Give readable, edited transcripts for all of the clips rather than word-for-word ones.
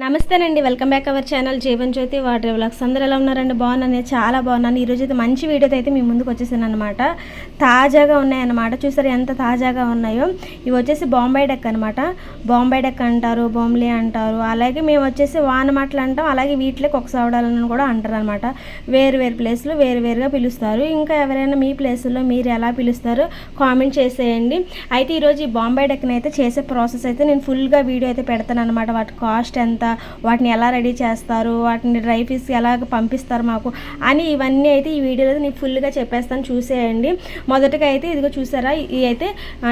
నమస్తేనండి. Welcome back our channel Jeevan Jyothi water vlogs. అందరూ ఎలా ఉన్నారండి? బాగున్నాను, చాలా బాగున్నాను. ఈరోజు అయితే మంచి వీడియోతో అయితే మీ ముందుకు వచ్చేసాను అనమాట. తాజాగా ఉన్నాయన్నమాట. చూసారు ఎంత తాజాగా ఉన్నాయో. ఇవి వచ్చేసి బాంబే డక్ అనమాట. బాంబే డక్ అంటారు, బొమ్లీ అంటారు, అలాగే మేము వచ్చేసి వానమాటలు అంటాం. అలాగే వీటిలో కొక్సవడాలని కూడా అంటారు అనమాట. వేరు వేరు ప్లేస్లో వేరువేరుగా పిలుస్తారు. ఇంకా ఎవరైనా మీ ప్లేసుల్లో మీరు ఎలా పిలుస్తారో కామెంట్ చేసేయండి. అయితే ఈరోజు ఈ బాంబే డక్ని అయితే చేసే ప్రాసెస్ అయితే నేను ఫుల్గా వీడియో అయితే పెడతాను అనమాట. వాటి కాస్ట్ ఎంత, వాటిని ఎలా రెడీ చేస్తారు, వాటిని డ్రై ఫిష్ ఎలా పంపిస్తారు మాకు అని ఇవన్నీ అయితే ఈ వీడియోలో నేను ఫుల్గా చెప్పేస్తాను, చూసేయండి. మొదటగా అయితే ఇదిగో చూసారా, ఇది అయితే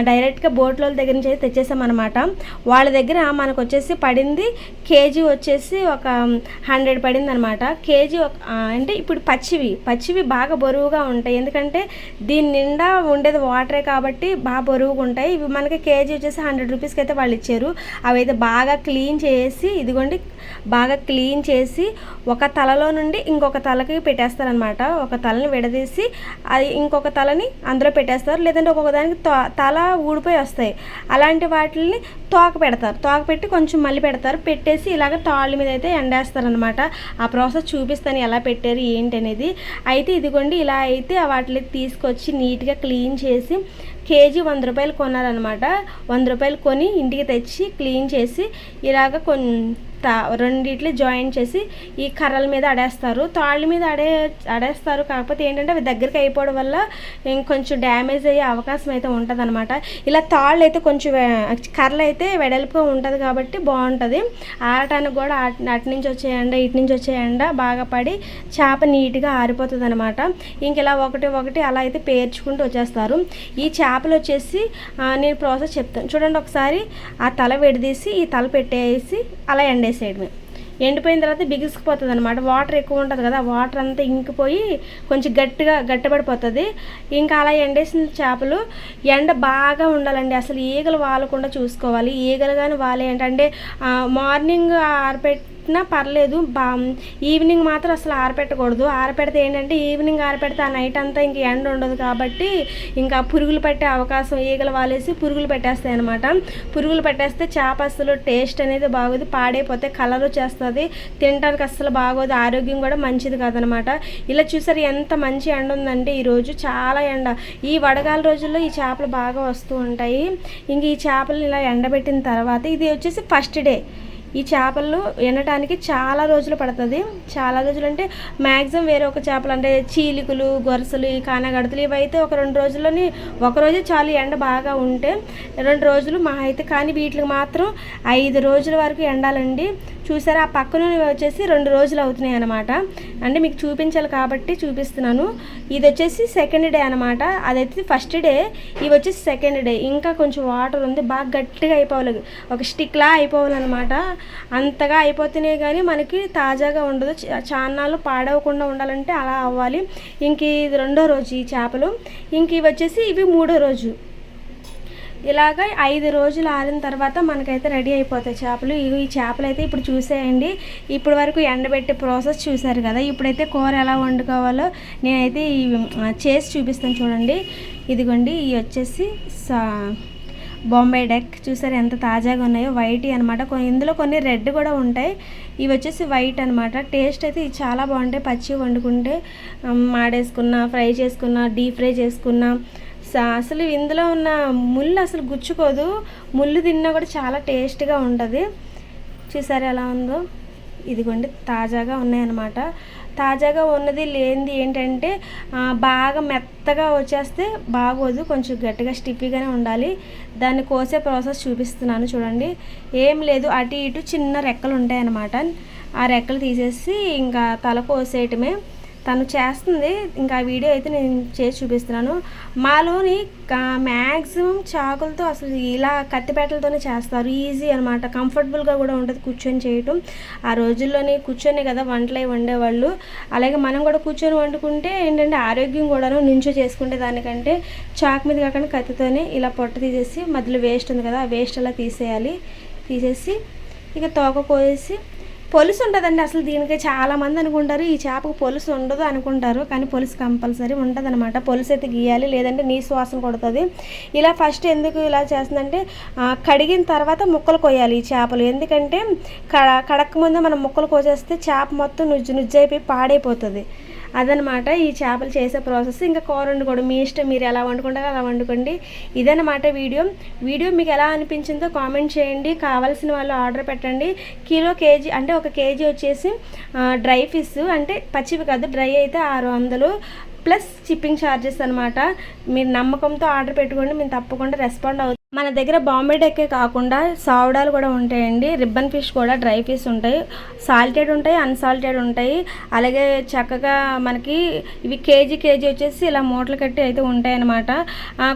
డైరెక్ట్గా బోట్లో దగ్గర నుంచి అయితే తెచ్చేసామన్నమాట. వాళ్ళ దగ్గర మనకు వచ్చేసి పడింది కేజీ వచ్చేసి ఒక 100 పడింది అనమాట. కేజీ అంటే ఇప్పుడు పచ్చివి బాగా బరువుగా ఉంటాయి. ఎందుకంటే దీని నిండా ఉండేది వాటరే కాబట్టి బాగా బరువుగా ఉంటాయి. ఇవి మనకి కేజీ వచ్చేసి 100 రూపీస్కి అయితే వాళ్ళు ఇచ్చారు. అవి అయితే బాగా క్లీన్ చేసి ఇదిగోండి బాగా క్లీన్ చేసి ఒక తలలో నుండి ఇంకొక తలకి పెట్టేస్తారనమాట. ఒక తలని విడదీసి అది ఇంకొక తలని అందులో పెట్టేస్తారు. లేదంటే ఒక్కొక్క దానికి తల ఊడిపోయి వస్తాయి. అలాంటి వాటిని తోక పెడతారు. తోక పెట్టి కొంచెం మళ్ళీ పెడతారు. పెట్టేసి ఇలాగ తాళ్ళ మీద అయితే ఎండేస్తారనమాట. ఆ ప్రాసెస్ చూపిస్తాను ఎలా పెట్టారు ఏంటి అనేది. అయితే ఇదిగోండి ఇలా అయితే వాటిని తీసుకొచ్చి నీట్గా క్లీన్ చేసి కేజీ 100 రూపాయలు కొన్నారనమాట. 100 రూపాయలు కొని ఇంటికి తెచ్చి క్లీన్ చేసి ఇలాగ రెండిట్లు జాయిన్ చేసి ఈ కర్రల మీద అడేస్తారు. తాళ్ళ మీద అడేస్తారు. కాకపోతే ఏంటంటే అవి దగ్గరికి అయిపోవడం వల్ల ఇంకొంచెం డ్యామేజ్ అయ్యే అవకాశం అయితే ఉంటుంది అనమాట. ఇలా తాళ్ళు అయితే కొంచెం కర్రలు అయితే వెడల్పుగా ఉంటుంది కాబట్టి బాగుంటుంది. ఆరటానికి కూడా అటు నుంచి వచ్చే ఎండ ఇటు నుంచి వచ్చే ఎండ బాగా పడి చేప నీట్గా ఆరిపోతుంది అనమాట. ఇంక ఇలా ఒకటి అలా అయితే పేర్చుకుంటూ వచ్చేస్తారు. ఈ చేపలు వచ్చేసి నేను ప్రాసెస్ చెప్తాను చూడండి. ఒకసారి ఆ తల విడదీసి ఈ తల పెట్టేసి అలా ఎండేసేయడమే. ఎండిపోయిన తర్వాత బిగుసుకుపోతుంది అనమాట. వాటర్ ఎక్కువ ఉంటుంది కదా, వాటర్ అంతా ఇంకిపోయి కొంచెం గట్టిపడిపోతుంది. ఇంకా అలా ఎండేసిన చేపలు ఎండ బాగా ఉండాలండి. అసలు ఈగలు వాలకుండా చూసుకోవాలి. ఈగలు కానీ వాలే ఏంటంటే మార్నింగ్ ఆరపెట్టినా పర్లేదు, ఈవినింగ్ మాత్రం అసలు ఆరపెట్టకూడదు. ఆరపెడితే ఏంటంటే ఈవినింగ్ ఆరపెడితే ఆ నైట్ అంతా ఇంక ఎండ ఉండదు కాబట్టి ఇంకా పురుగులు పట్టే అవకాశం, ఈగలు వాలేసి పురుగులు పెట్టేస్తాయి అనమాట. పురుగులు పెట్టేస్తే చేప అసలు టేస్ట్ అనేది బాగోదు, పాడైపోతే కలర్ వచ్చేస్తుంది, తినడానికి అస్సలు బాగోదు, ఆరోగ్యం కూడా మంచిది కాదనమాట. ఇలా చూసారు ఎంత మంచి ఎండ ఉందంటే ఈరోజు చాలా ఎండ. ఈ వడగాల రోజుల్లో ఈ చేపలు బాగా వస్తూ ఉంటాయి. ఇంక ఈ చేపలను ఇలా ఎండబెట్టిన తర్వాత ఇది వచ్చేసి ఫస్ట్ డే. ఈ చేపలు ఎండటానికి చాలా రోజులు పడుతుంది. చాలా రోజులు అంటే మ్యాక్సిమం వేరే ఒక చేపలు అంటే చీలికలు, గొరసలు, ఈ కానగడతలు ఇవైతే ఒక 2 రోజుల్లోని, ఒకరోజే చాలు ఎండ బాగా ఉంటే 2 రోజులు మా అయితే. కానీ వీటికి మాత్రం 5 రోజుల వరకు ఎండాలండి. చూసారా ఆ పక్కన వచ్చేసి 2 రోజులు అవుతున్నాయి అనమాట. అంటే మీకు చూపించాలి కాబట్టి చూపిస్తున్నాను. ఇది వచ్చేసి సెకండ్ డే అనమాట. అదైతే ఫస్ట్ డే, ఇవి వచ్చేసి సెకండ్ డే. ఇంకా కొంచెం వాటర్ ఉంది, బాగా గట్టిగా అయిపోవాలి, ఒక స్టిక్లా అయిపోవాలన్నమాట. అంతగా అయిపోతేనే కానీ మనకి తాజాగా ఉండదు. చాన్నాళ్ళు పాడవకుండా ఉండాలంటే అలా అవ్వాలి. ఇంక ఇది 2వ రోజు ఈ చేపలు. ఇంక ఇవి వచ్చేసి ఇవి 3వ రోజు. ఇలాగ 5 రోజులు ఆరిన తర్వాత మనకైతే రెడీ అయిపోతాయి చేపలు. ఈ చేపలు అయితే ఇప్పుడు చూసేయండి. ఇప్పుడు వరకు ఎండబెట్టే ప్రాసెస్ చూసారు కదా. ఇప్పుడైతే కూర ఎలా వండుకోవాలో నేనైతే చేసి చూపిస్తాను చూడండి. ఇదిగోండి ఇవి వచ్చేసి బాంబే డక్. చూసారు ఎంత తాజాగా ఉన్నాయో. వైట్ అనమాట. ఇందులో కొన్ని రెడ్ కూడా ఉంటాయి. ఇవి వచ్చేసి వైట్ అనమాట. టేస్ట్ అయితే ఇవి చాలా బాగుంటాయి. పచ్చి వండుకుంటే మాడేసుకున్నా, ఫ్రై చేసుకున్నా, డీప్ ఫ్రై చేసుకున్నా అసలు ఇందులో ఉన్న ముళ్ళు అసలు గుచ్చుకోదు. ముళ్ళు తిన్నా కూడా చాలా టేస్ట్గా ఉంటుంది. చూసారు ఎలా ఉందో. ఇదిగోండి తాజాగా ఉన్నాయన్నమాట. తాజాగా ఉన్నది లేనిది ఏంటంటే బాగా మెత్తగా వచ్చేస్తే బాగోదు, కొంచెం గట్టిగా స్టిఫీగానే ఉండాలి. దాన్ని కోసే ప్రాసెస్ చూపిస్తున్నాను చూడండి. ఏం లేదు, అటు ఇటు చిన్న రెక్కలు ఉంటాయి అన్నమాట. ఆ రెక్కలు తీసేసి ఇంకా తల కోసేయటమే. తను చేస్తుంది. ఇంకా వీడియో అయితే నేను చేసి చూపిస్తున్నాను. మాలోని మ్యాక్సిమం చాకులతో అసలు ఇలా కత్తిపేటలతోనే చేస్తారు. ఈజీ అనమాట, కంఫర్టబుల్గా కూడా ఉంటుంది కూర్చొని చేయటం. ఆ రోజుల్లోని కూర్చొని కదా వంటలు వండేవాళ్ళు. అలాగే మనం కూడా కూర్చొని వండుకుంటే ఏంటంటే ఆరోగ్యం కూడాను. నుంచో చేసుకుంటే దానికంటే చాకు మీద కాకుండా కత్తితోనే ఇలా పొట్ట తీసేసి మధ్యలో వేస్ట్ ఉంది కదా, ఆ వేస్ట్ అలా తీసేయాలి. తీసేసి ఇక తోక కోసి పొలుసు ఉంటుందండి. అసలు దీనికి చాలామంది అనుకుంటారు ఈ చేపకు పొలుసు ఉండదు అనుకుంటారు, కానీ పొలుసు కంపల్సరీ ఉంటుంది అనమాట. పొలుసు అయితే గీయాలి, లేదంటే నీ శ్వాసన కొడుతుంది. ఇలా ఫస్ట్ ఎందుకు ఇలా చేస్తుందంటే కడిగిన తర్వాత ముక్కలు కొయ్యాలి ఈ చేపలు. ఎందుకంటే కడక్క ముందే మనం ముక్కలు కోసేస్తే చేప మొత్తం నుజ్జు అయిపోయి పాడైపోతుంది. అదనమాట ఈ చేపలు చేసే ప్రాసెస్. ఇంకా కూర వండుకోవడం మీ ఇష్టం, మీరు ఎలా వండుకుంటారో అలా వండుకోండి. ఇదనమాట వీడియో మీకు ఎలా అనిపించిందో కామెంట్ చేయండి. కావాల్సిన వాళ్ళు ఆర్డర్ పెట్టండి. కేజీ అంటే 1 కేజీ వచ్చేసి డ్రై ఫిష్, అంటే పచ్చివి కాదు, డ్రై అయితే 600 ప్లస్ షిప్పింగ్ ఛార్జెస్ అనమాట. మీరు నమ్మకంతో ఆర్డర్ పెట్టుకోండి, మేము తప్పకుండా రెస్పాండ్ అవుతాం. మన దగ్గర బాంబే డెక్కే కాకుండా సావడాలు కూడా ఉంటాయండి, రిబ్బన్ ఫిష్ కూడా, డ్రై ఫిష్ ఉంటాయి, సాల్టెడ్ ఉంటాయి, అన్సాల్టెడ్ ఉంటాయి. అలాగే చక్కగా మనకి ఇవి కేజీ వచ్చేసి ఇలా మూటలు కట్టి అయితే ఉంటాయి అన్నమాట.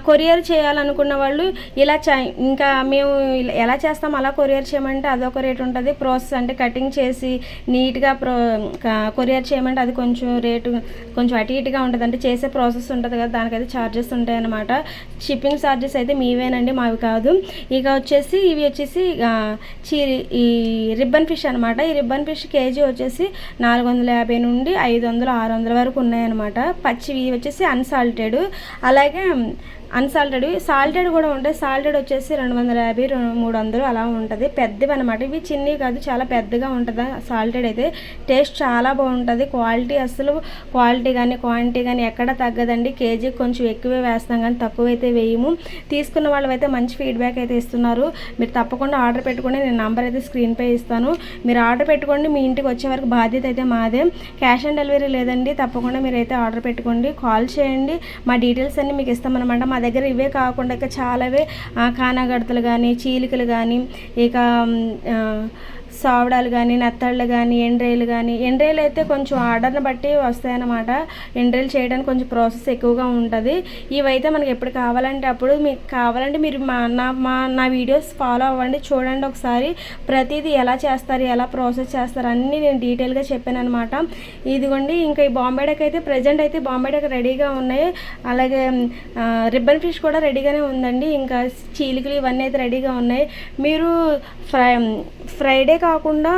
కొరియర్ చేయాలనుకున్న వాళ్ళు ఇలా ఇంకా మేము ఎలా చేస్తాం అలా కొరియర్ చేయమంటే అదొక రేట్ ఉంటుంది. ప్రాసెస్ అంటే కటింగ్ చేసి నీట్గా కొరియర్ చేయమంటే అది కొంచెం రేటు కొంచెం అటు ఇటుగా ఉంటుంది, అంటే చేసే ప్రాసెస్ ఉంటుంది కదా, దానికైతే ఛార్జెస్ ఉంటాయి అన్నమాట. షిప్పింగ్ ఛార్జెస్ అయితే మీవేనండి, అవి కాదు. ఇక వచ్చేసి ఇవి వచ్చేసి ఈ రిబ్బన్ ఫిష్ అనమాట. ఈ రిబ్బన్ ఫిష్ కేజీ వచ్చేసి 450 నుండి 500, 600 వరకు ఉన్నాయన్నమాట. పచ్చివి వచ్చేసి అన్సాల్టెడ్, అలాగే సాల్టెడ్ కూడా ఉంటాయి. సాల్టెడ్ వచ్చేసి 250, 300 అలా ఉంటుంది. పెద్దవి అనమాట, ఇవి చిన్నవి కాదు, చాలా పెద్దగా ఉంటుంది. సాల్టెడ్ అయితే టేస్ట్ చాలా బాగుంటుంది. క్వాలిటీ కానీ క్వాంటిటీ కానీ ఎక్కడ తగ్గదండి. కేజీకి కొంచెం ఎక్కువే వేస్తాం కానీ తక్కువైతే వేయము. తీసుకున్న వాళ్ళు అయితే మంచి ఫీడ్బ్యాక్ అయితే ఇస్తున్నారు. మీరు తప్పకుండా ఆర్డర్ పెట్టుకోండి, నేను నంబర్ అయితే స్క్రీన్పై ఇస్తాను. మీరు ఆర్డర్ పెట్టుకోండి, మీ ఇంటికి వచ్చే వరకు బాధ్యత అయితే మాదే. క్యాష్ ఆన్ డెలివరీ లేదండి, తప్పకుండా మీరైతే ఆర్డర్ పెట్టుకోండి, కాల్ చేయండి, మా డీటెయిల్స్ అన్నీ మీకు ఇస్తామన్నమాట. మా దగ్గర ఇవే కాకుండా ఇక చాలావే కానాగడతలు కానీ, చీలికలు కానీ, ఇక సావడాలు కానీ, నత్తళ్ళు కానీ, ఎండ్రేలు అయితే కొంచెం ఆర్డర్ని బట్టి వస్తాయన్నమాట. ఎండ్రేలు చేయడానికి కొంచెం ప్రాసెస్ ఎక్కువగా ఉంటుంది. ఇవైతే మనకి ఎప్పుడు కావాలంటే అప్పుడు, మీకు కావాలంటే మీరు నా వీడియోస్ ఫాలో అవ్వండి, చూడండి ఒకసారి. ప్రతిదీ ఎలా చేస్తారు, ఎలా ప్రాసెస్ చేస్తారు అన్నీ నేను డీటెయిల్గా చెప్పాను అనమాట. ఇదిగోండి, ఇంకా ఈ బాంబే డక్ అయితే ప్రజెంట్ అయితే బాంబే డక్ రెడీగా ఉన్నాయి. అలాగే రిబ్బన్ ఫిష్ కూడా రెడీగానే ఉందండి. ఇంకా చీలికలు ఇవన్నీ అయితే రెడీగా ఉన్నాయి. మీరు ఫ్రైడే కాకుండా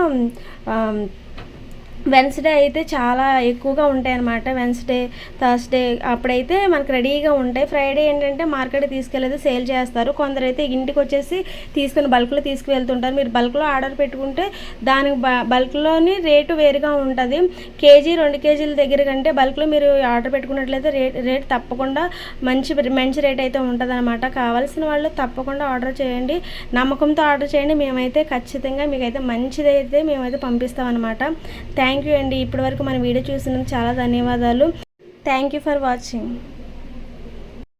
వెన్స్డే అయితే చాలా ఎక్కువగా ఉంటాయి అన్నమాట. వెన్స్డే, థర్స్డే అప్పుడైతే మనకు రెడీగా ఉంటాయి. ఫ్రైడే ఏంటంటే మార్కెట్ తీసుకెళ్ళేది సేల్ చేస్తారు. కొందరైతే ఇంటికి వచ్చేసి తీసుకుని బల్క్లో తీసుకువెళ్తుంటారు. మీరు బల్క్లో ఆర్డర్ పెట్టుకుంటే దానికి బల్క్లోని రేటు వేరుగా ఉంటుంది. కేజీ 2 కేజీల దగ్గర కంటే బల్క్లో మీరు ఆర్డర్ పెట్టుకున్నట్లయితే రేట్ తప్పకుండా మంచి రేట్ అయితే ఉంటుంది అనమాట. కావాల్సిన వాళ్ళు తప్పకుండా ఆర్డర్ చేయండి, నమ్మకంతో ఆర్డర్ చేయండి. మేమైతే ఖచ్చితంగా మీకైతే మంచిదైతే మేమైతే పంపిస్తాం అనమాట. థ్యాంక్ యూ అండి. ఇప్పటివరకు మన వీడియో చూసినందుకు చాలా ధన్యవాదాలు. Thank you for watching.